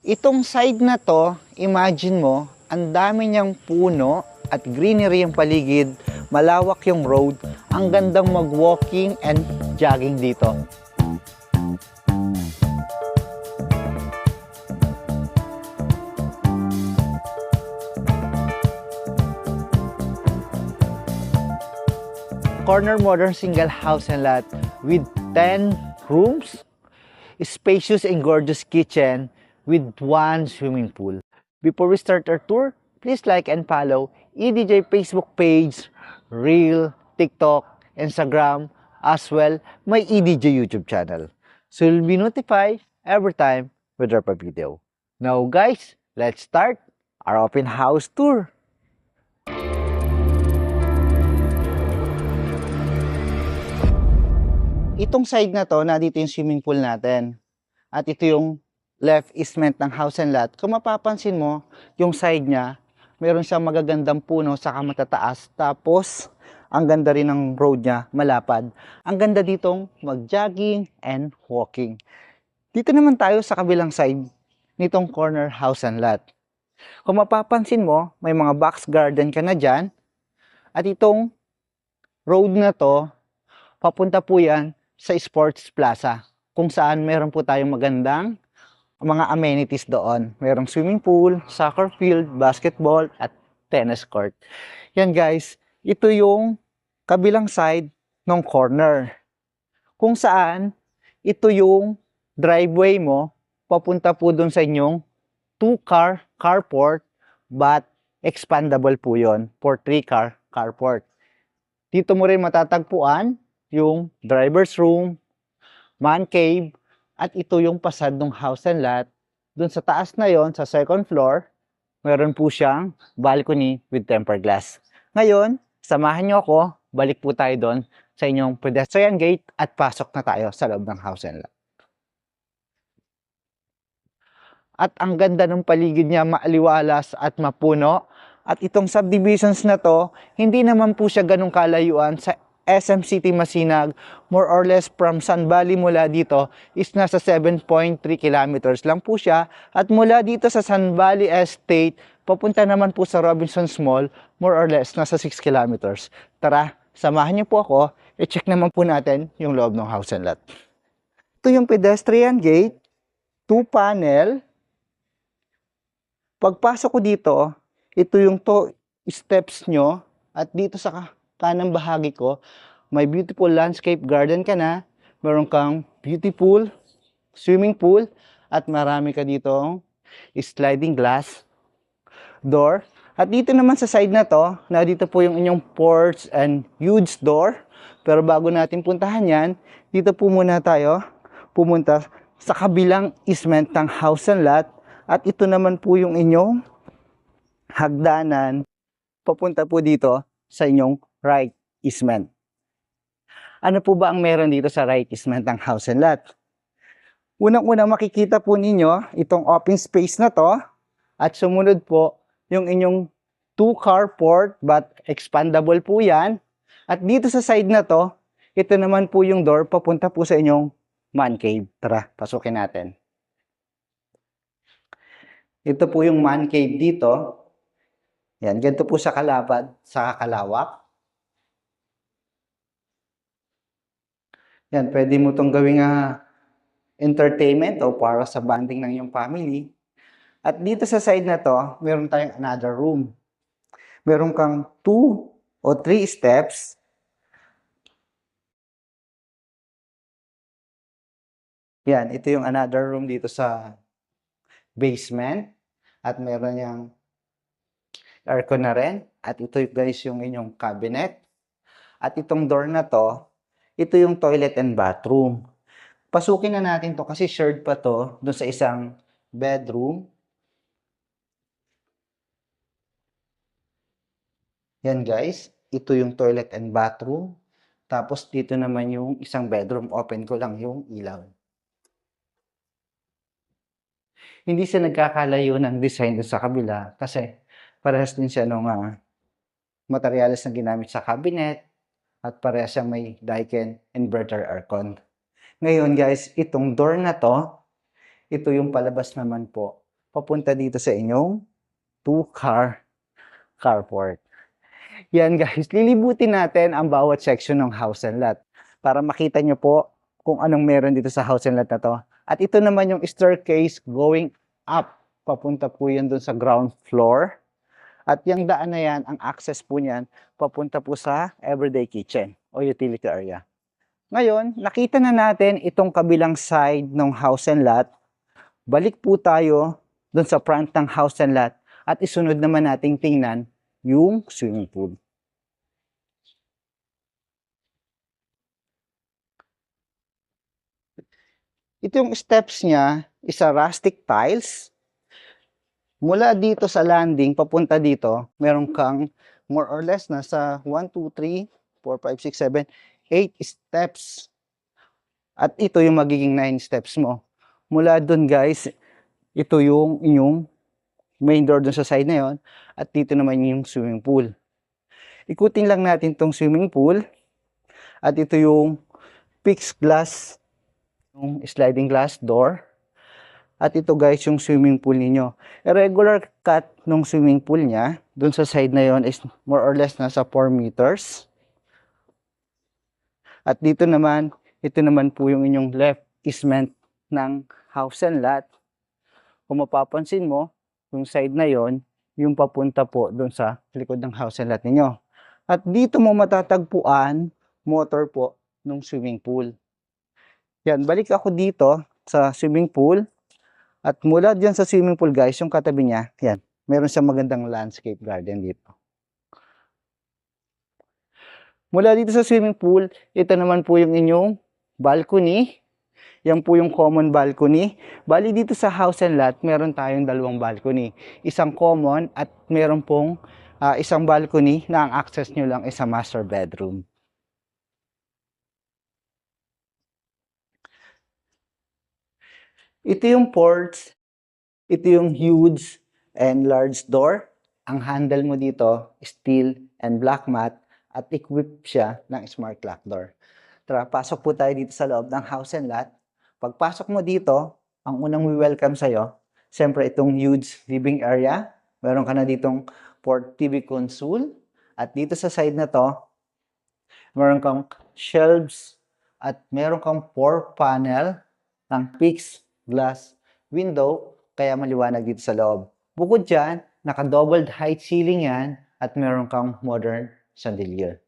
Itong side na to, imagine mo, ang dami niyang puno at greenery yung paligid, malawak yung road, ang gandang mag-walking and jogging dito. Corner modern single house and lot with 10 rooms, spacious and gorgeous kitchen with 1 swimming pool. Before we start our tour, please like and follow EDJ Facebook page, Reel, TikTok, Instagram, as well my EDJ YouTube channel. So you'll be notified every time we drop a video. Now guys, let's start our open house tour. Itong side na to, dito yung swimming pool natin. At ito yung left easement ng house and lot. Kung mapapansin mo, yung side niya, meron siyang magagandang puno saka matataas. Tapos, ang ganda rin ng road niya, malapad. Ang ganda ditong mag-jogging and walking. Dito naman tayo sa kabilang side nitong corner house and lot. Kung mapapansin mo, may mga box garden ka na dyan. At itong road na to, papunta po yan sa Sports Plaza, kung saan meron po tayong magandang mga amenities doon. Merong swimming pool, soccer field, basketball, at tennis court. Yan guys, ito yung kabilang side ng corner. Kung saan, ito yung driveway mo, papunta po dun sa inyong 2-car carport, but expandable po yon for 3-car carport. Dito mo rin matatagpuan yung driver's room, man cave, at ito yung pasad ng house and lot. Doon sa taas na yon, sa second floor, meron po siyang balcony with tempered glass. Ngayon, samahan niyo ako, balik po tayo doon sa inyong pedestrian gate at pasok na tayo sa loob ng house and lot. At ang ganda ng paligid niya, maaliwalas at mapuno. At itong subdivisions na to, hindi naman po siya ganong kalayuan sa SM City Masinag. More or less from Sun Valley mula dito is nasa 7.3 kilometers lang po siya. At mula dito sa Sun Valley Estate, papunta naman po sa Robinsons Mall, more or less nasa 6 kilometers. Tara, samahan niyo po ako, i-check naman po natin yung loob ng house and lot. Ito yung pedestrian gate, 2-panel. Pagpasok ko dito, ito yung steps nyo, at dito sa kanang bahagi ko, may beautiful landscape garden ka na, meron kang beautiful swimming pool, at marami ka ditong sliding glass door. At dito naman sa side na to, dito po yung inyong porch and huge door. Pero bago natin puntahan yan, dito po muna tayo pumunta sa kabilang easement ng house and lot. At ito naman po yung inyong hagdanan papunta po dito sa inyong right easement. Ano po ba ang meron dito sa right easement ng house and lot? Unang-una makikita po ninyo itong open space na to, at sumunod po yung inyong 2-car port but expandable po yan. At dito sa side na to, ito naman po yung door papunta po sa inyong man cave. Tara, pasukin natin. Ito po yung man cave dito. Yan, ganito po sa kalapad, sa kalawak. Yan, pwede mo itong gawing entertainment o para sa bonding ng iyong family. At dito sa side na to, meron tayong another room. Meron kang 2 o 3 steps. Yan, ito yung another room dito sa basement. At meron yung aircon na rin. At ito guys yung inyong cabinet. At itong door na to, ito yung toilet and bathroom. Pasukin na natin to kasi shared pa to doon sa isang bedroom. Yan guys, ito yung toilet and bathroom. Tapos dito naman yung isang bedroom. Open ko lang yung ilaw. Hindi siya nagkakalayo ng design doon sa kabila kasi parehas din siya ng materials na ginamit sa cabinet. At parehas siyang may Daikin inverter aircon. Ngayon guys, itong door na to, ito yung palabas naman po papunta dito sa inyong two-car carport. Yan guys, lilibutin natin ang bawat section ng house and lot para makita nyo po kung anong meron dito sa house and lot na to. At ito naman yung staircase going up. Papunta po yan dun sa ground floor. At yung daan na yan, ang access po niyan, papunta po sa everyday kitchen o utility area. Ngayon, nakita na natin itong kabilang side ng house and lot. Balik po tayo dun sa front ng house and lot at isunod naman nating tingnan yung swimming pool. Ito yung steps niya, isa rustic tiles. Mula dito sa landing, papunta dito, meron kang more or less nasa 1, 2, 3, 4, 5, 6, 7, 8 steps. At ito yung magiging 9 steps mo. Mula dun guys, ito yung inyong main door dun sa side na yon. At dito naman yung swimming pool. Ikutin lang natin tong swimming pool. At ito yung fixed glass, yung sliding glass door. At ito guys, yung swimming pool ninyo. Irregular cut ng swimming pool niya, dun sa side na yon is more or less nasa 4 meters. At dito naman, ito naman po yung inyong left easement ng house and lot. Kung mapapansin mo, yung side na yon, yung papunta po dun sa likod ng house and lot ninyo. At dito mo matatagpuan, motor po ng swimming pool. Yan, balik ako dito sa swimming pool. At mula dyan sa swimming pool guys, yung katabi niya, yan, meron siyang magandang landscape garden dito. Mula dito sa swimming pool, ito naman po yung inyong balcony. Yan po yung common balcony. Bali dito sa house and lot, meron tayong dalawang balcony. Isang common at meron pong isang balcony na ang access nyo lang is sa master bedroom. Ito yung porch. Ito yung huge and large door. Ang handle mo dito, steel and black mat at equipped siya ng smart lock door. Tara, pasok po tayo dito sa loob ng house and lot. Pagpasok mo dito, ang unang we-welcome sa'yo, siyempre itong huge living area. Meron ka na ditong port TV console. At dito sa side na to, meron kang shelves at meron kang 4 panel ng fixed glass window, kaya maliwanag dito sa loob. Bukod dyan, naka-doubled height ceiling yan at meron kang modern chandelier.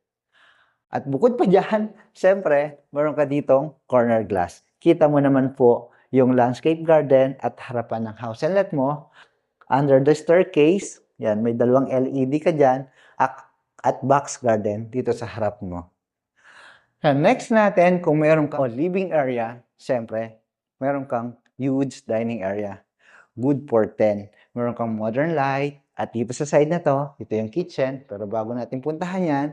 At bukod pa dyan, siyempre, meron ka ditong corner glass. Kita mo naman po yung landscape garden at harapan ng house and lot mo. Under the staircase, yan, may dalawang LED ka dyan at box garden dito sa harap mo. And next natin, kung meron kang living area, siyempre, meron kang huge dining area. Good for 10. Meron kang modern light. At dito sa side na to, ito yung kitchen. Pero bago natin puntahan yan,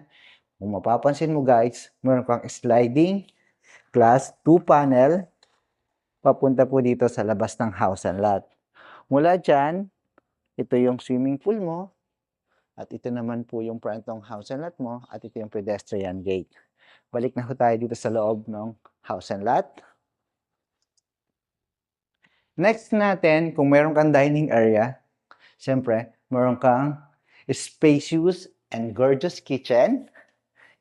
kung mapapansin mo guys, meron kang sliding glass 2 panel. Papunta po dito sa labas ng house and lot. Mula dyan, ito yung swimming pool mo. At ito naman po yung front ng house and lot mo. At ito yung pedestrian gate. Balik na po tayo dito sa loob ng house and lot. Next natin, kung meron kang dining area, siyempre, meron kang spacious and gorgeous kitchen.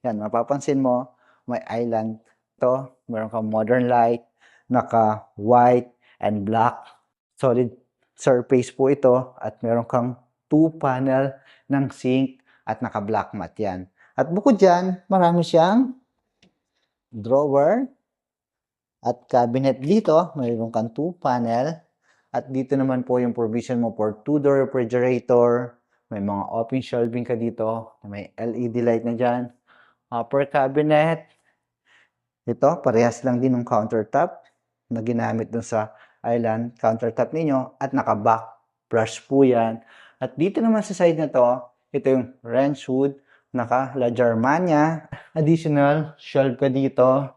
Yan, mapapansin mo, may island to. Meron kang modern light, naka-white and black. Solid surface po ito. At meron kang 2 panel ng sink at naka-black mat yan. At bukod dyan, marami siyang drawer at cabinet dito. Mayroon kang 2 panel. At dito naman po yung provision mo for 2-door refrigerator. May mga open shelving ka dito. May LED light na dyan. Upper cabinet. Ito, parehas lang din ng countertop na ginamit dun sa island countertop ninyo. At naka-back brush po yan. At dito naman sa side na to, ito yung wrench wood. Naka-La Germania. Additional shelf ka dito.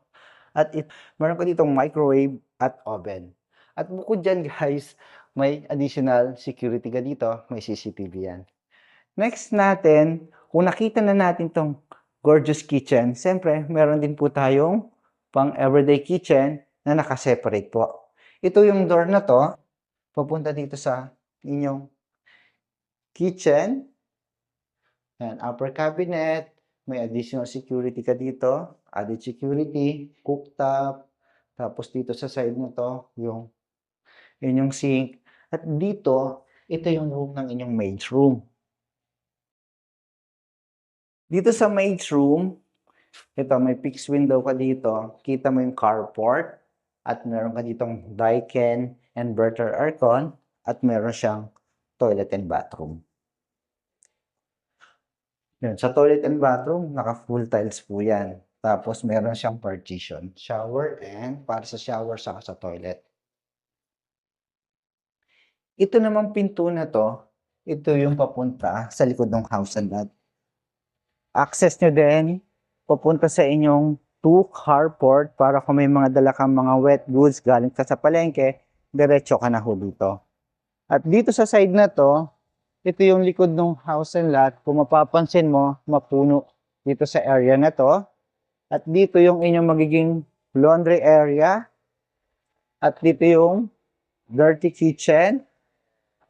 At meron ka ditong microwave at oven. At bukod dyan guys, may additional security ka dito. May CCTV yan. Next natin, kung nakita na natin tong gorgeous kitchen, siyempre meron din po tayong pang everyday kitchen na nakaseparate po. Ito yung door na to, papunta dito sa inyong kitchen. Yan, upper cabinet. May additional security ka dito. Added security, cooktop. Tapos dito sa side na to, yung inyong sink. At dito, ito yung room ng inyong maid's room. Dito sa maid's room, ito, may fixed window ka dito. Kita mo yung carport. At meron ka ditong Daikin inverter aircon. At meron siyang toilet and bathroom. Yan, sa toilet and bathroom, naka-full tiles po yan. Tapos meron siyang partition. Shower and para sa shower saka sa toilet. Ito namang pinto na to, ito yung papunta sa likod ng house and lot. Access nyo din, papunta sa inyong 2 carport para kung may mga dala kang mga wet goods galing ka sa palengke, diretso ka na ho dito. At dito sa side na to, ito yung likod ng house and lot. Kung mapapansin mo, mapuno dito sa area na to. At dito yung inyong magiging laundry area. At dito yung dirty kitchen.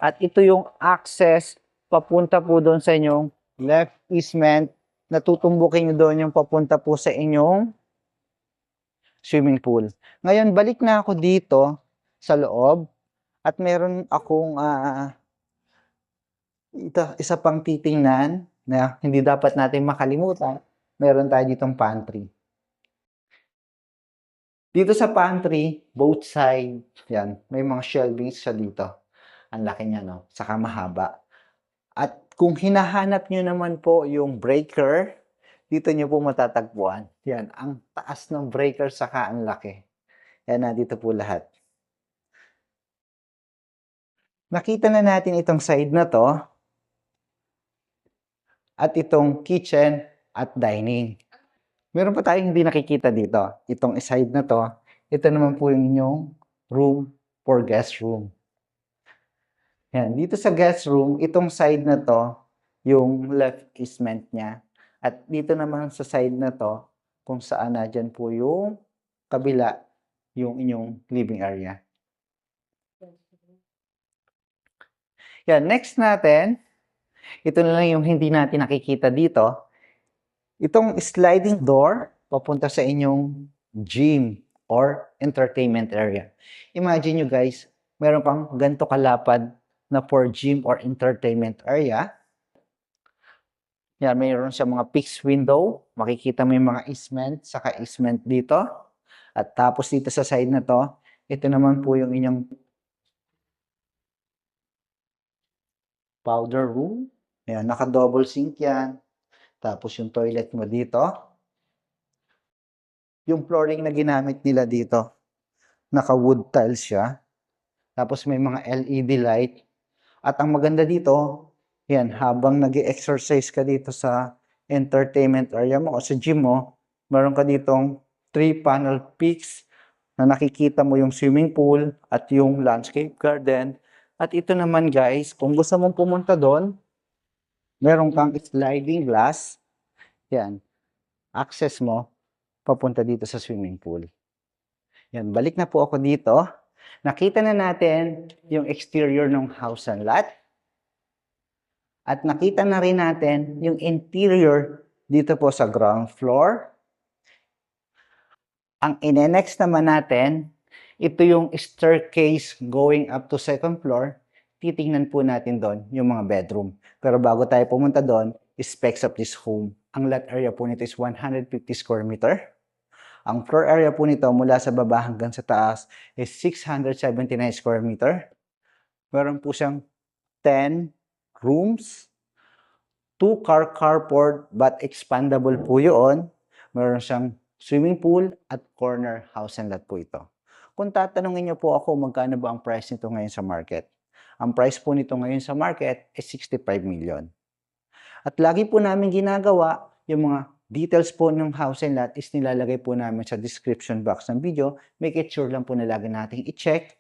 At ito yung access papunta po doon sa inyong left easement. Natutumbukin nyo doon yung papunta po sa inyong swimming pool. Ngayon, balik na ako dito sa loob. At meron akong isa pang titingnan na hindi dapat natin makalimutan. Meron tayo ditong pantry. Dito sa pantry, both side, yan, may mga shelvings siya dito. Ang laki niya, no? Saka mahaba. At kung hinahanap nyo naman po yung breaker, dito nyo po matatagpuan. Yan, ang taas ng breaker saka ang laki. Yan, nandito po lahat. Nakita na natin itong side na to. At itong kitchen at dining. Meron pa tayong hindi nakikita dito. Itong side na to, ito naman po yung inyong room for guest room. Yan, dito sa guest room, itong side na to, yung left easement niya. At dito naman sa side na to, kung saan na dyan po yung kabila, yung inyong living area. Yan, next natin, ito na lang yung hindi natin nakikita dito. Itong sliding door, papunta sa inyong gym or entertainment area. Imagine nyo guys, meron kang ganito kalapad na for gym or entertainment area. Yan, mayroon siya mga fixed window. Makikita mo yung mga easement, saka easement dito. At tapos dito sa side na to, ito naman po yung inyong powder room. Yan, naka-double sink yan. Tapos yung toilet mo dito. Yung flooring na ginamit nila dito, naka-wood tiles siya. Tapos may mga LED light. At ang maganda dito, yan, habang nag-exercise ka dito sa entertainment area mo o sa gym mo, meron ka ditong 3-panel peaks na nakikita mo yung swimming pool at yung landscape garden. At ito naman guys, kung gusto mong pumunta doon, meron kang sliding glass. Yan, access mo, papunta dito sa swimming pool. Yan, balik na po ako dito. Nakita na natin yung exterior ng house and lot. At nakita na rin natin yung interior dito po sa ground floor. Ang ine-next naman natin, ito yung staircase going up to second floor. Titingnan po natin doon yung mga bedroom. Pero bago tayo pumunta doon, specs of this home. Ang lot area po nito is 150 square meter. Ang floor area po nito mula sa baba hanggang sa taas is 679 square meter. Meron po siyang 10 rooms, 2 car carport but expandable po yun. Meron siyang swimming pool at corner house and lot po ito. Kung tatanungin niyo po ako magkano ba ang price nito ngayon sa market, ang price po nito ngayon sa market is 65 million. At lagi po namin ginagawa yung mga details po ng house and lot is nilalagay po namin sa description box ng video. Make it sure lang po na lagi nating i-check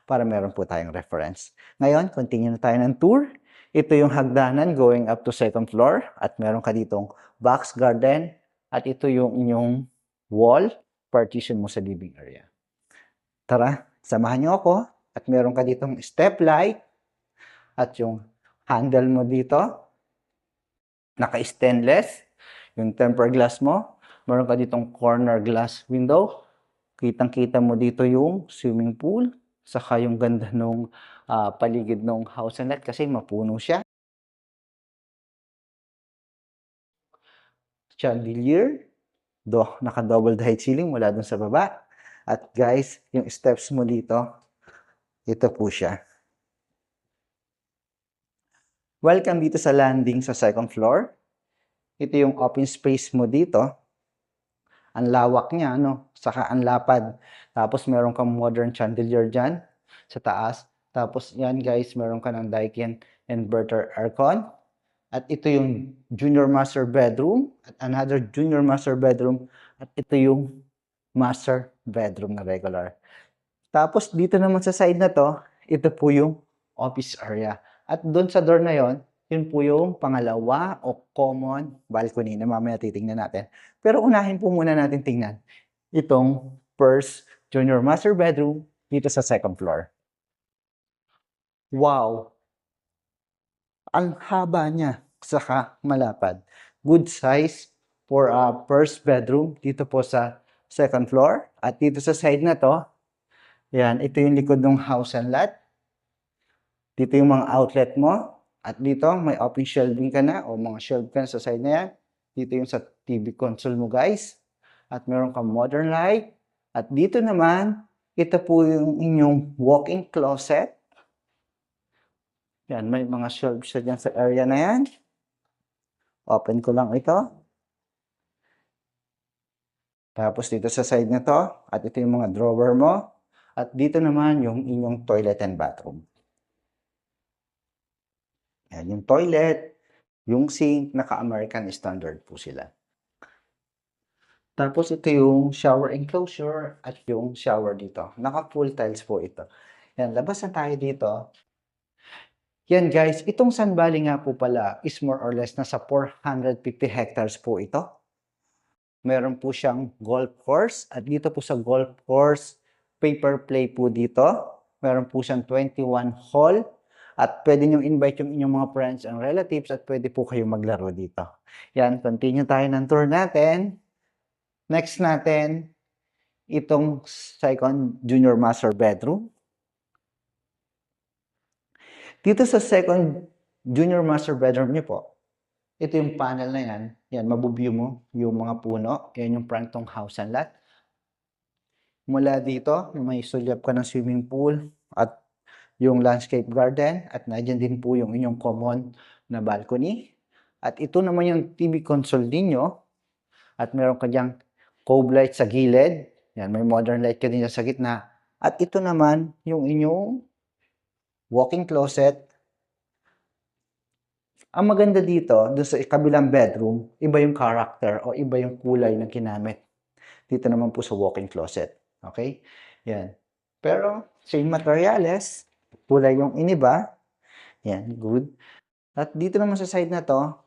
para meron po tayong reference. Ngayon, continue na tayo ng tour. Ito yung hagdanan going up to second floor at meron ka ditong box garden at ito yung inyong wall partition mo sa living area. Tara, samahan niyo ako at meron ka ditong step light At yung handle mo dito, naka-stainless. Yung tempered glass mo, meron ka ditong corner glass window. Kitang-kita mo dito yung swimming pool, saka yung ganda nung paligid ng house and lot kasi mapuno siya. Chandelier, naka-double height ceiling mula dun sa baba. At guys, yung steps mo dito, ito po siya. Welcome dito sa landing sa second floor. Ito yung open space mo dito. Ang lawak niya, no? Saka ang lapad. Tapos meron kang modern chandelier dyan sa taas. Tapos yan guys, meron ka ng Daikin inverter aircon. At ito yung junior master bedroom. At another junior master bedroom. At ito yung master bedroom na regular. Tapos dito naman sa side na to, ito po yung office area. At doon sa door na yon, yun po yung pangalawa o common balcony na mamaya titingnan natin. Pero unahin po muna natin tingnan itong first junior master bedroom dito sa second floor. Wow! Ang haba niya, saka malapad. Good size for a first bedroom dito po sa second floor. At dito sa side na to, yan, ito yung likod ng house and lot. Dito yung mga outlet mo. At dito, may open shelving ka na o mga shelf ka na sa side na yan. Dito yung sa TV console mo guys. At meron kang modern light. At dito naman, ito po yung inyong walk-in closet. Yan, may mga shelves siya dyan sa area na yan. Open ko lang ito. Tapos dito sa side na to, at ito yung mga drawer mo. At dito naman yung inyong toilet and bathroom. Yan, yung toilet, yung sink, naka-American standard po sila. Tapos ito yung shower enclosure at yung shower dito. Naka-full tiles po ito. Yan, labas na tayo dito. Yan guys, itong Sun Valley nga po pala is more or less nasa 450 hectares po ito. Meron po siyang golf course at dito po sa golf course, paper play po dito. Meron po siyang 21 hole at pwede nyo invite yung inyong mga friends and relatives at pwede po kayong maglaro dito. Yan, continue tayo ng tour natin. Next natin, itong second junior master bedroom. Dito sa second junior master bedroom niyo po, ito yung panel na yan. Yan, mabuview mo yung mga puno. Yan yung front ng house and lot. Mula dito, may sulyap ka ng swimming pool at yung landscape garden. At nandiyan din po yung inyong common na balcony. At ito naman yung TV console ninyo. At meron ka diyang cove light sa gilid. Yan, may modern light ka din sa gitna. At ito naman yung inyong walk-in closet. Ang maganda dito, doon sa kabilang bedroom, iba yung character o iba yung kulay na ginamit. Dito naman po sa walk-in closet. Okay? Yan. Pero, same materials. Kulay yung iniba. Yan, good. At dito naman sa side na to,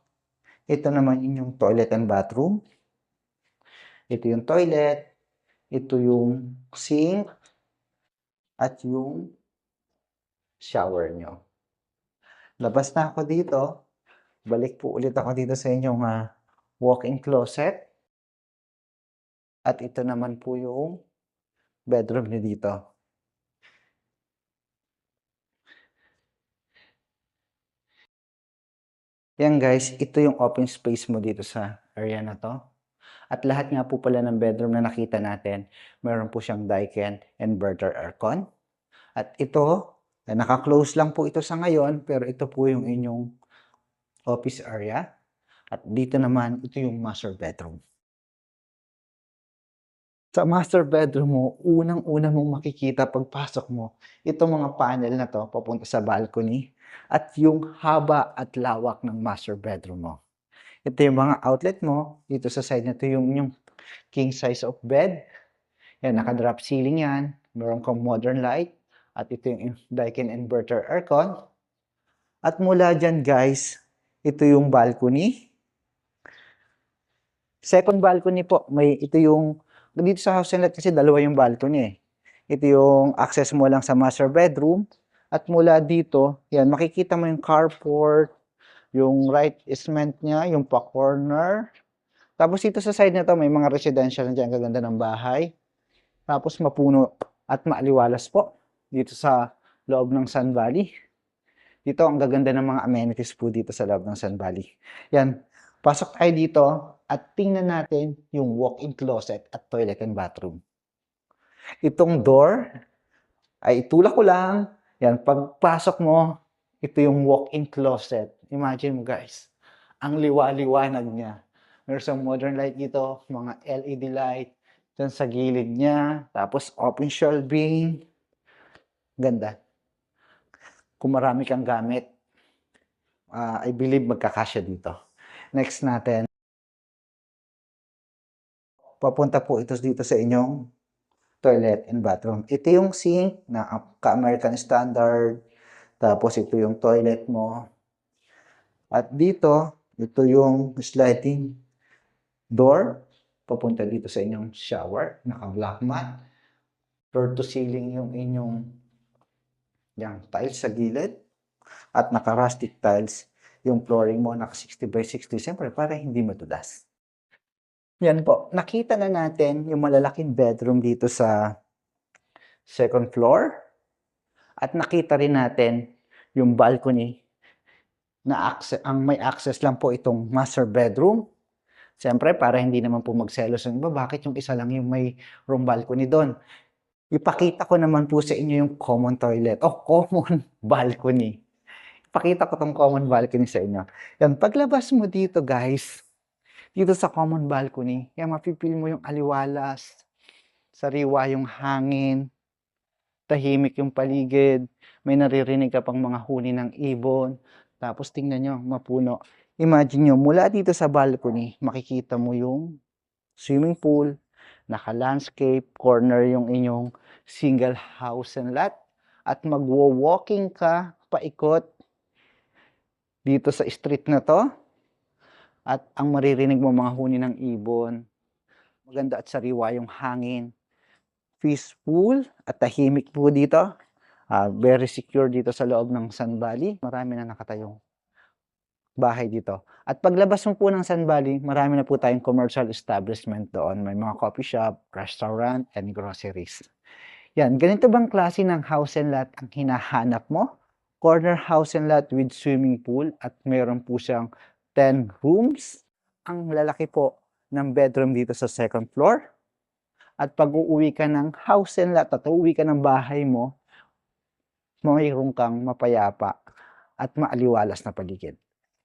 ito naman yung toilet and bathroom. Ito yung toilet. Ito yung sink. At yung shower nyo. Labas na ako dito. Balik po ulit ako dito sa inyong walk-in closet. At ito naman po yung bedroom nyo dito. Yan guys, ito yung open space mo dito sa area na to. At lahat nga po pala ng bedroom na nakita natin, meron po siyang Daikin inverter aircon. At ito, naka-close lang po ito sa ngayon, pero ito po yung inyong office area. At dito naman, ito yung master bedroom. Sa master bedroom mo, unang-una mong makikita pagpasok mo, itong mga panel na to papunta sa balcony at yung haba at lawak ng master bedroom mo. Ito yung mga outlet mo. Dito sa side na ito yung king size of bed. Yan, naka-drop ceiling yan. Meron kang modern light. At ito yung Daikin inverter aircon. At mula dyan guys, ito yung balcony. Second balcony po, ito yung dito sa house and lot kasi dalawa yung balcony eh. Ito yung access mo lang sa master bedroom At mula dito, yan, makikita mo yung carport, yung right isment niya, yung pa-corner. Tapos dito sa side na to, may mga residential na dyan, kaganda ng bahay. Tapos mapuno at maaliwalas po dito sa loob ng Sun Valley. Dito ang gaganda ng mga amenities po dito sa loob ng Sun Valley. Yan, pasok tayo dito at tingnan natin yung walk-in closet at toilet and bathroom. Itong door ay itulak ko lang. Yan, pagpasok mo, ito yung walk-in closet. Imagine mo guys, ang liwa-liwanag niya. Meron siyang modern light dito, mga LED light, dyan sa gilid niya, tapos open shelving. Ganda. Kung marami kang gamit, I believe magkakasya dito. Next natin, papunta po ito dito sa inyong toilet and bathroom. Ito yung sink na ka-American standard. Tapos ito yung toilet mo. At dito, ito yung sliding door. Papunta dito sa inyong shower. Naka-black mat. Floor to ceiling yung inyong tiles sa gilid. At naka-rustic tiles yung flooring mo. Naka 60 by 60. Siyempre, para hindi madulas. Yan po. Nakita na natin yung malalaking bedroom dito sa second floor. At nakita rin natin yung balcony na ang may access lang po itong master bedroom. Siyempre, para hindi naman po magselos yung iba, bakit yung isa lang yung may room balcony doon? Ipakita ko naman po sa inyo yung common toilet o common balcony. Ipakita ko tong common balcony sa inyo. Yan, paglabas mo dito guys, dito sa common balcony, yan, mapipil mo yung aliwalas, sariwa yung hangin, tahimik yung paligid, may naririnig ka pang mga huni ng ibon, tapos tingnan nyo, mapuno. Imagine nyo, mula dito sa balcony, makikita mo yung swimming pool, naka-landscape, corner yung inyong single house and lot, at magwo-walking ka paikot dito sa street na to, at ang maririnig mo mga huni ng ibon, maganda at sariwa yung hangin, peaceful at tahimik po dito. Very secure dito sa loob ng Sun Valley. Marami na nakatayong bahay dito. At paglabas mo po ng Sun Valley, marami na po tayong commercial establishment doon. May mga coffee shop, restaurant, and groceries. Yan, ganito bang klase ng house and lot ang hinahanap mo? Corner house and lot with swimming pool at meron po siyang 10 rooms. Ang lalaki po ng bedroom dito sa second floor. At pag uuwi ka ng house and lot at uuwi ka ng bahay mo, mayroon kang mapayapa at maaliwalas na paligid.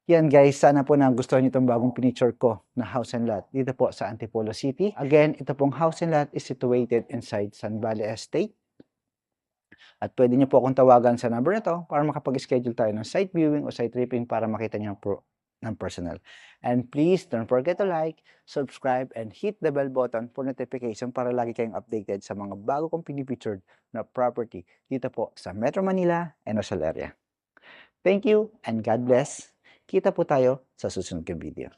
Yan guys, sana po nagustuhan niyo itong bagong pinicture ko na house and lot dito po sa Antipolo City. Again, ito pong house and lot is situated inside Sun Valley Estate. At pwede niyo po akong tawagan sa number na to para makapag-schedule tayo ng site viewing o site tripping para makita niyo ng personal. And please don't forget to like, subscribe, and hit the bell button for notification para lagi kayong updated sa mga bago kong pinipictured na property dito po sa Metro Manila and Rizal area. Thank you and God bless. Kita po tayo sa susunod kong video.